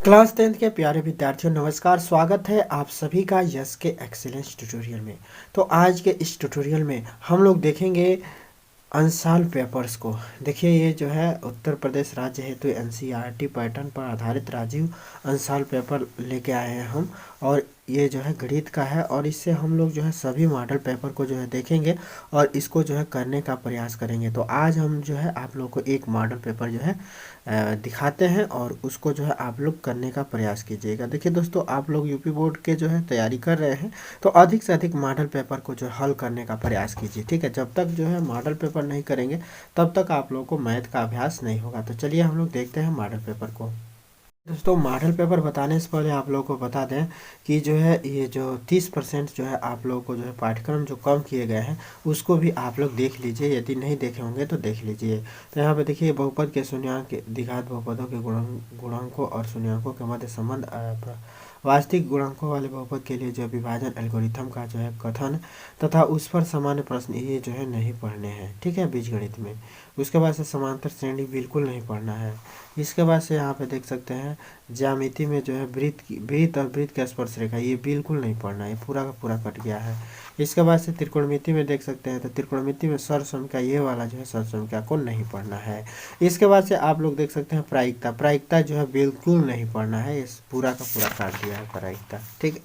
Class 10th के प्यारे विद्यार्थियों नमस्कार। स्वागत है आप सभी का यस के एक्सीलेंस ट्यूटोरियल में। तो आज के इस ट्यूटोरियल में हम लोग देखेंगे अनसॉल्व पेपर्स को। देखिए ये जो है उत्तर प्रदेश राज्य हेतु एनसीईआरटी पैटर्न पर आधारित राजीव अनसॉल्व पेपर लेके आए हैं हम। और ये जो है गणित का है और इससे हम लोग जो है सभी मॉडल पेपर को जो है देखेंगे और इसको जो है करने का प्रयास करेंगे। तो आज हम जो है आप लोग को एक मॉडल पेपर जो है दिखाते हैं और उसको जो है आप लोग करने का प्रयास कीजिएगा। देखिए दोस्तों, आप लोग यूपी बोर्ड के जो है तैयारी कर रहे हैं तो अधिक से अधिक मॉडल पेपर को जो हल करने का प्रयास कीजिए। ठीक है, जब तक जो है मॉडल पेपर नहीं करेंगे तब तक आप लोगों को मैथ का अभ्यास नहीं होगा। तो चलिए हम लोग देखते हैं मॉडल पेपर को। दोस्तों, मॉडल पेपर बताने से पहले आप लोगों को बता दें कि जो है ये जो 30% जो है आप लोगों को जो है पाठ्यक्रम जो कम किए गए हैं उसको भी आप लोग देख लीजिए। यदि नहीं देखे होंगे तो देख लीजिए। तो यहाँ पे देखिए बहुपद के शून्यंक द्विघात बहुपदों के गुणांकों और शून्यंकों के मध्य संबंध, वास्तविक गुणांकों वाले बहुपद के लिए जो विभाजन एल्गोरिथम का जो है कथन तथा उस पर सामान्य प्रश्न, ये जो है नहीं पढ़ने हैं। ठीक है, बीजगणित में। उसके बाद से समांतर श्रेणी बिल्कुल नहीं पढ़ना है। इसके बाद से यहाँ पे देख सकते हैं ज्यामिति में जो है वृत्त और वृत्त की स्पर्श रेखा, ये बिल्कुल नहीं पढ़ना है, ये पूरा का पूरा कट गया है। इसके बाद से त्रिकोणमिति में देख सकते हैं तो त्रिकोणमिति में सर्वसमता, ये वाला जो है सर्वसमता को नहीं पढ़ना है। इसके बाद से आप लोग देख सकते हैं प्रायिकता, प्रायिकता जो है बिल्कुल नहीं पढ़ना है, इस पूरा का पूरा काट दिया है प्रायिकता। ठीक है,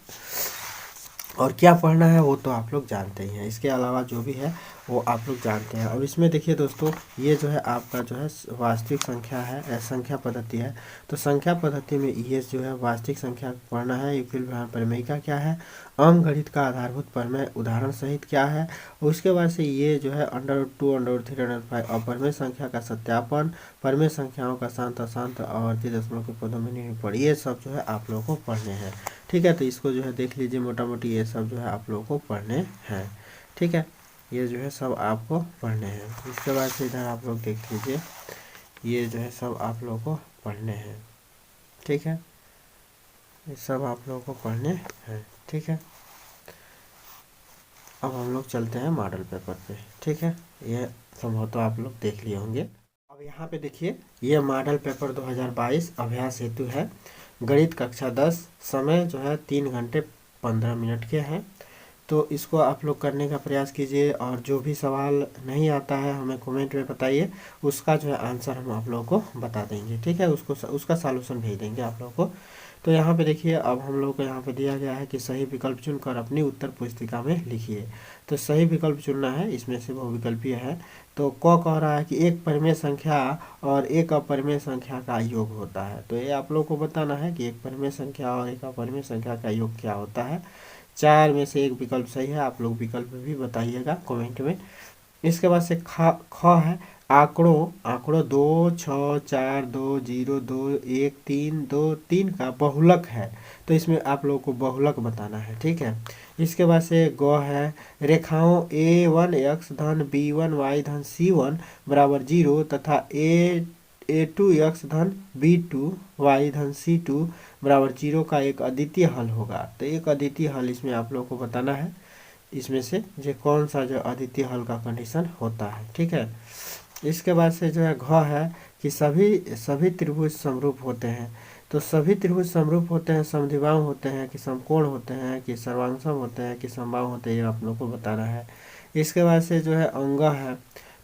और क्या पढ़ना है वो तो आप लोग जानते ही हैं। इसके अलावा जो भी है वो आप लोग जानते हैं। और इसमें देखिए दोस्तों, ये जो है आपका जो है वास्तविक संख्या है, संख्या पद्धति है। तो संख्या पद्धति में ये जो है वास्तविक संख्या पढ़ना है। युक्तिल प्रमेयिका क्या है, अंकगणित का आधारभूत प्रमेय उदाहरण सहित क्या है। उसके बाद से ये जो है √2 √3 √5 और प्रमेय संख्या का सत्यापन, प्रमेय संख्याओं का शांत अशांत और दशमलव के पदों में निरूपण, ये सब जो है आप लोगों को पढ़ने हैं। ठीक है, तो इसको जो है देख लीजिए, मोटा मोटी ये सब जो है आप लोगों को पढ़ने हैं। ठीक है, ये जो है सब आपको पढ़ने हैं। इसके बाद से इधर आप लोग देख लीजिए, ये जो है सब आप लोगों को पढ़ने हैं। ठीक है, ये सब आप लोगों को पढ़ने हैं। ठीक है, अब हम लोग चलते हैं मॉडल पेपर पे। ठीक है, ये संभवतः तो आप लोग देख लिए होंगे। अब यहाँ पे देखिए, ये मॉडल पेपर 2022 अभ्यास हेतु है, गणित कक्षा 10, समय जो है 3 घंटे 15 मिनट के हैं। तो इसको आप लोग करने का प्रयास कीजिए और जो भी सवाल नहीं आता है हमें कमेंट में बताइए, उसका जो है आंसर हम आप लोगों को बता देंगे। ठीक है, उसका सॉल्यूशन भेज देंगे आप लोगों को। तो यहाँ पे देखिए, अब हम लोग को यहाँ पे दिया गया है कि सही विकल्प चुनकर अपनी उत्तर पुस्तिका में लिखिए। तो सही विकल्प चुनना है, इसमें से बहुविकल्पीय है। तो कह रहा है कि एक परिमेय संख्या और एक अपरिमेय संख्या का योग होता है। तो ये आप लोग को बताना है कि एक परिमेय संख्या और एक अपरिमेय संख्या का योग क्या होता है। 4 में से एक विकल्प सही है, आप लोग विकल्प भी बताइएगा कमेंट में। इसके बाद से ख है, आंकड़ों 2 6 4 2 0 2 1 3 2 3 का बहुलक है। तो इसमें आप लोगों को बहुलक बताना है। ठीक है, इसके बाद से ग है, रेखाओं a1 x धन b1 y धन c1 बराबर 0 तथा a2 x धन b2 y धन c2 बराबर 0 का एक अद्वितीय हल होगा। तो एक अद्वितीय हल इसमें आप लोगों को बताना है, इसमें से जो कौन सा जो अद्वितीय हल का कंडीशन होता है। ठीक है, इसके बाद से जो है घ है कि सभी त्रिभुज समरूप होते हैं। तो सभी त्रिभुज समरूप होते हैं, समद्विबाहु होते हैं कि समकोण होते हैं कि सर्वांगसम होते हैं कि समबाहु होते हैं, ये आप लोग को बताना है। इसके बाद से जो है अंग है,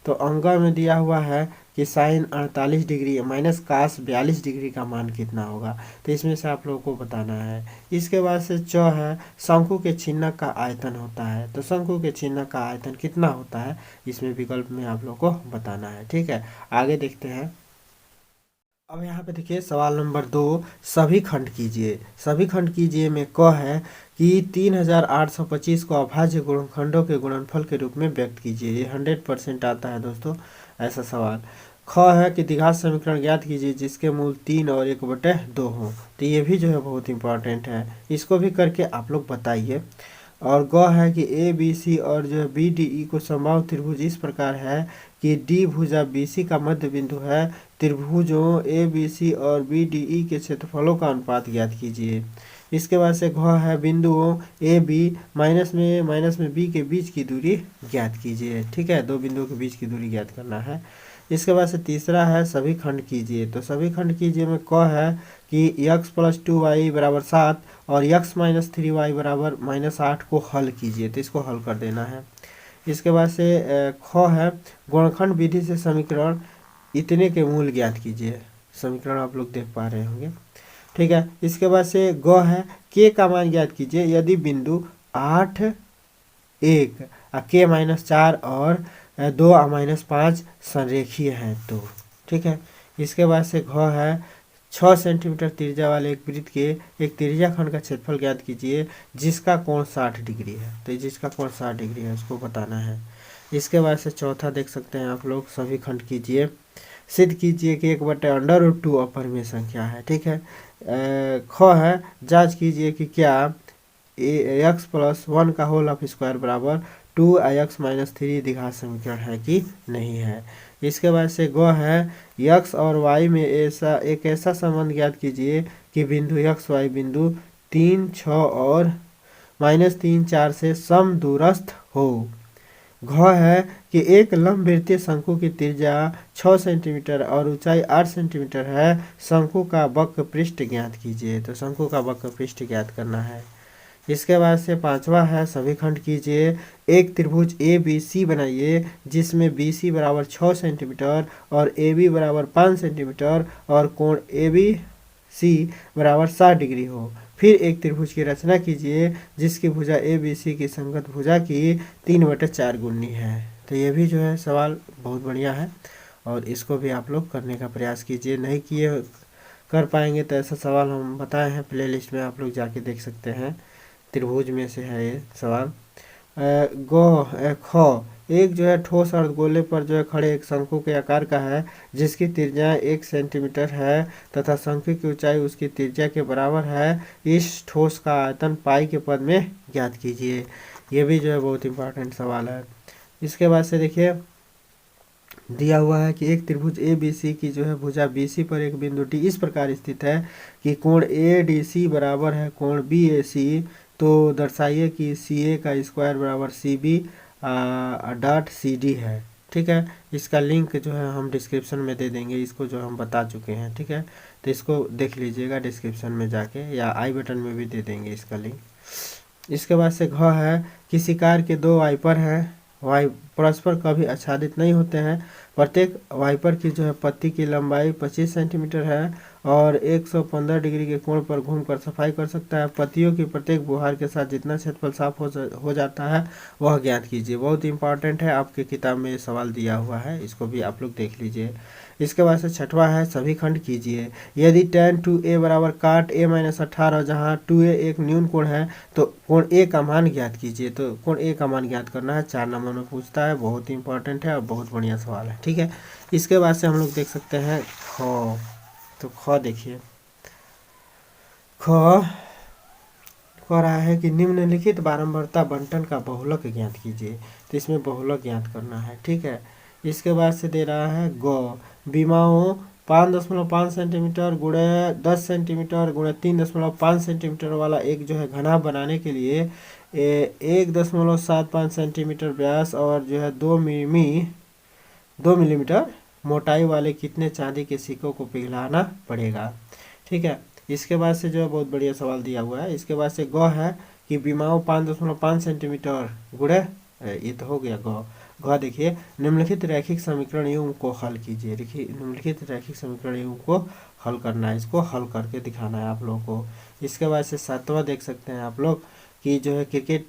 तो अंग में दिया हुआ है कि sine 48 degree minus cos 42 degree का मान कितना होगा। तो इसमें से आप लोगों को बताना है। इसके बाद से च है, शंकु के छिन्नक का आयतन होता है। तो शंकु के छिन्नक का आयतन कितना होता है, इसमें विकल्प में आप लोग को बताना है। ठीक है, आगे देखते हैं। अब यहाँ पे देखिए सवाल नंबर 2, सभी खंड कीजिए। सभी खंड कीजिए में क है कि 3825 को अभाज्य गुणनखंडों के गुणनफल के रूप में व्यक्त कीजिए। ये 100% आता है दोस्तों ऐसा सवाल। ख है कि द्विघात समीकरण ज्ञात कीजिए जिसके मूल 3 और 1/2 हों। तो ये भी जो है बहुत इंपॉर्टेंट है, इसको भी करके आप लोग बताइए। और ग है कि ए बी सी और जो बी डी ई को समबाहु त्रिभुज इस प्रकार है कि डी भुजा बी सी का मध्य बिंदु है। त्रिभुजों ए बी सी और बी डी ई के क्षेत्रफलों का अनुपात ज्ञात कीजिए। इसके बाद से घ है, बिंदुओं ए बी माइनस में बी के बीच की दूरी ज्ञात कीजिए। ठीक है, दो बिंदुओं के बीच की दूरी ज्ञात करना है। इसके बाद से तीसरा है सभी खंड कीजिए। तो सभी खंड कीजिए में क है कि x + 2y = 7 और x - 3y = -8 को हल कीजिए। तो इसको हल कर देना है। इसके बाद से ख है गुणनखंड विधि से समीकरण इतने के मूल ज्ञात कीजिए। समीकरण आप लोग देख पा रहे होंगे, ठीक है। इसके बाद से ग है k का मान ज्ञात कीजिए यदि बिंदु 8, 1 k - 4 और 2 - 5 संरेखीय हैं तो, ठीक है। इसके बाद से घ है 6 सेंटीमीटर त्रिज्या वाले एक वृत्त के एक त्रिज्या खंड का क्षेत्रफल ज्ञात कीजिए जिसका कोण 60 डिग्री है। तो जिसका कोण 60 डिग्री है उसको बताना है। इसके बाद से चौथा देख सकते हैं आप लोग, सभी खंड कीजिए। सिद्ध कीजिए कि 1/√2 अपरिमेय संख्या है, ठीक है। ख है जांच कीजिए कि क्या x + 1 का होल ऑफ स्क्वायर बराबर 2x - 3 द्विघात समीकरण है कि नहीं है। इसके बाद से ग है x और y में एक ऐसा संबंध ज्ञात कीजिए कि बिंदु x y बिंदु 3, 6 और -3, 4 से समदूरस्थ हो। घ है कि एक लंबवृत्तीय शंकु की त्रिज्या 6 सेंटीमीटर और ऊंचाई 8 सेंटीमीटर है। शंकु का वक्र पृष्ठ ज्ञात कीजिए। तो शंकु का वक्र पृष्ठ ज्ञात करना है। इसके बाद से पांचवा है सभी खंड कीजिए। एक त्रिभुज ABC बनाइए जिसमें BC = 6 सेंटीमीटर और AB = 5 सेंटीमीटर और कोण ABC = 60 डिग्री हो। फिर एक त्रिभुज की रचना कीजिए जिसकी भुजा ABC की संगत भुजा की 3/4 गुनी है। तो ये भी जो है सवाल बहुत बढ़िया है और इसको भी आप लोग करने का प्रयास कीजिए। नहीं किए कर पाएंगे तो ऐसा सवाल हम बताए हैं प्लेलिस्ट में, आप लोग जाके देख सकते हैं। त्रिभुज में से है ये सवाल। ख एक जो है ठोस अर्धगोले पर जो है खड़े एक शंकु के आकार का है जिसकी त्रिज्या 1 सेंटीमीटर है तथा शंकु की ऊंचाई उसकी त्रिज्या के बराबर है। इस ठोस का आयतन पाई के पद में ज्ञात कीजिए। ये भी जो है बहुत इंपॉर्टेंट सवाल है। इसके बाद से देखिए दिया हुआ है कि एक त्रिभुज ABC की जो है भुजा BC पर एक बिंदु D इस प्रकार स्थित है कि कोण ADC बराबर है कोण BAC। तो दर्शाइए कि CA का स्क्वायर बराबर CB डॉट CD है, ठीक है। इसका लिंक जो है हम डिस्क्रिप्शन में दे देंगे, इसको जो हम बता चुके हैं, ठीक है। तो इसको देख लीजिएगा डिस्क्रिप्शन में जाके, या आई बटन में भी दे देंगे इसका लिंक। इसके बाद से घ है किसी कार के 2 वाइपर हैं, परस्पर कभी आच्छादित नहीं होते हैं। प्रत्येक वाइपर की जो है पत्ती की लंबाई 25 सेंटीमीटर है और 115 डिग्री के कोण पर घूमकर सफाई कर सकता है। पत्तियों की प्रत्येक बुहार के साथ जितना क्षेत्रफल साफ हो जाता है वह ज्ञात कीजिए। बहुत इंपॉर्टेंट है, आपके किताब में सवाल दिया हुआ है, इसको भी आप लोग देख लीजिए। इसके बाद से छठवा है सभी खंड कीजिए। यदि tan 2a बराबर cot a - 18 जहाँ 2a एक न्यून कोण है तो कोण a का मान ज्ञात कीजिए। तो कोण a का मान ज्ञात करना है, 4 नंबर में पूछता है, बहुत इंपॉर्टेंट है और बहुत बढ़िया सवाल है, ठीक है। इसके बाद से हम लोग देख सकते हैं ख। तो ख देखिए, ख कह रहा है कि निम्नलिखित बारंबारता बंटन का बहुलक ज्ञात कीजिए। तो इसमें बहुलक ज्ञात करना है, ठीक है। इसके बाद से दे रहा है ग विमाओं 5.5 सेंटीमीटर गुणे 10 सेंटीमीटर गुणे 3.5 सेंटीमीटर वाला एक जो है घनाभ बनाने के लिए 1.75 सेंटीमीटर व्यास और जो है 2 मिलीमीटर मोटाई वाले कितने चांदी के सिक्कों को पिघलाना पड़ेगा, ठीक है। इसके बाद से जो है बहुत बढ़िया सवाल दिया हुआ है। इसके बाद से ग है कि विमाओं 5.5 सेंटीमीटर गुणे, ये तो हो गया ग। घ देखिए निम्नलिखित रैखिक समीकरण युग्म को हल कीजिए। देखिए निम्नलिखित रैखिक समीकरण युग्म को हल करना है, इसको हल करके दिखाना है आप लोगों को। इसके बाद से सातवां देख सकते हैं आप लोग कि जो है क्रिकेट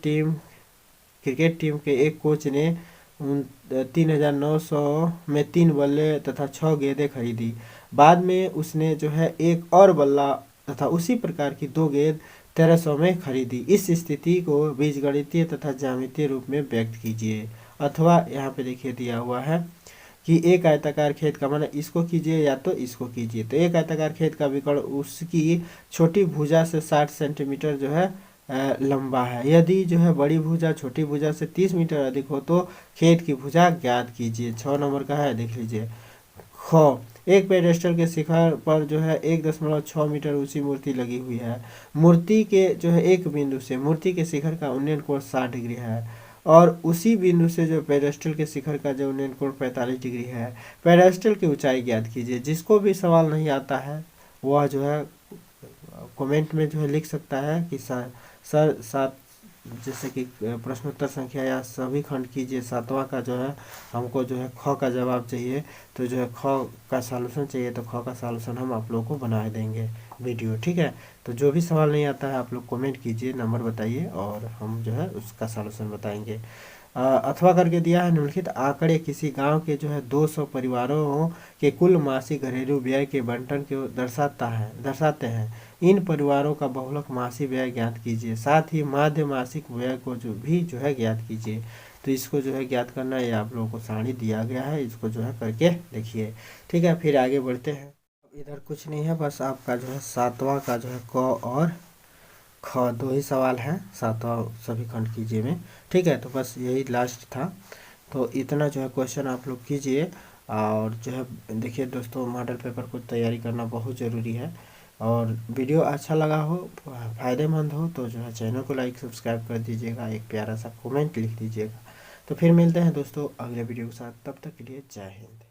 टीम के एक कोच ने 3,900 में 3 बल्ले तथा 6 गेंदें खरीदी। बाद में उसने जो है एक और बल्ला तथा उसी प्रकार की 2 गेंद 1300 में खरीदी। इस स्थिति को बीजगणितीय तथा ज्यामितीय रूप में व्यक्त कीजिए। अथवा यहाँ पे देखिए दिया हुआ है कि एक आयताकार खेत का माना इसको कीजिए या तो इसको कीजिए। तो एक आयताकार खेत का विकर्ण उसकी छोटी भुजा से 60 सेंटीमीटर जो है लंबा है। यदि जो है बड़ी भुजा छोटी भुजा से 30 मीटर अधिक हो तो खेत की भुजा ज्ञात कीजिए। 6 नंबर का है, देख लीजिए। ख एक पेडेस्टल के शिखर पर जो है 1.6 मीटर ऊंची मूर्ति लगी हुई है। मूर्ति के जो है एक बिंदु से मूर्ति के शिखर का उन्नयन कोण 60 डिग्री है और उसी बिंदु से जो पेडेस्टल के शिखर का जो उन्नयन कोण 45 डिग्री है, पेडेस्टल की ऊंचाई ज्ञात कीजिए। जिसको भी सवाल नहीं आता है वह जो है कमेंट में जो है लिख सकता है कि सर सात, जैसे कि प्रश्नोत्तर संख्या या सभी खंड कीजिए 7वां का जो है हमको जो है ख का जवाब चाहिए, तो जो है ख का सॉल्यूशन चाहिए, तो ख का सॉल्यूशन हम आप लोगों को बना देंगे वीडियो। ठीक है, तो जो भी सवाल नहीं आता है आप लोग कमेंट कीजिए, नंबर बताइए और हम जो है उसका सॉल्यूशन बताएंगे। अथवा करके दिया है, निम्नलिखित आंकड़े किसी गांव के जो है 200 परिवारों के कुल मासिक घरेलू व्यय के बंटन को दर्शाते हैं। इन परिवारों का बहुलक मासिक व्यय ज्ञात कीजिए, साथ ही माध्य मासिक व्यय को जो है ज्ञात कीजिए। तो इसको जो है ज्ञात करना है, ये आप लोगों को सारणी दिया गया है, इसको जो है करके देखिए। ठीक है, फिर आगे बढ़ते हैं। इधर कुछ नहीं है, बस आपका जो है 7वां का जो है क और ख 2 ही सवाल है 7वां सभी खंड कीजिए में। ठीक है, तो बस यही लास्ट था। तो इतना जो है क्वेश्चन आप लोग कीजिए, और जो है देखिए दोस्तों, मॉडल पेपर को तैयारी करना बहुत ज़रूरी है। और वीडियो अच्छा लगा हो, फ़ायदेमंद हो, तो जो है चैनल को लाइक सब्सक्राइब कर दीजिएगा, एक प्यारा सा कमेंट लिख दीजिएगा। तो फिर मिलते हैं दोस्तों अगले वीडियो के साथ, तब तक के लिए जय हिंद।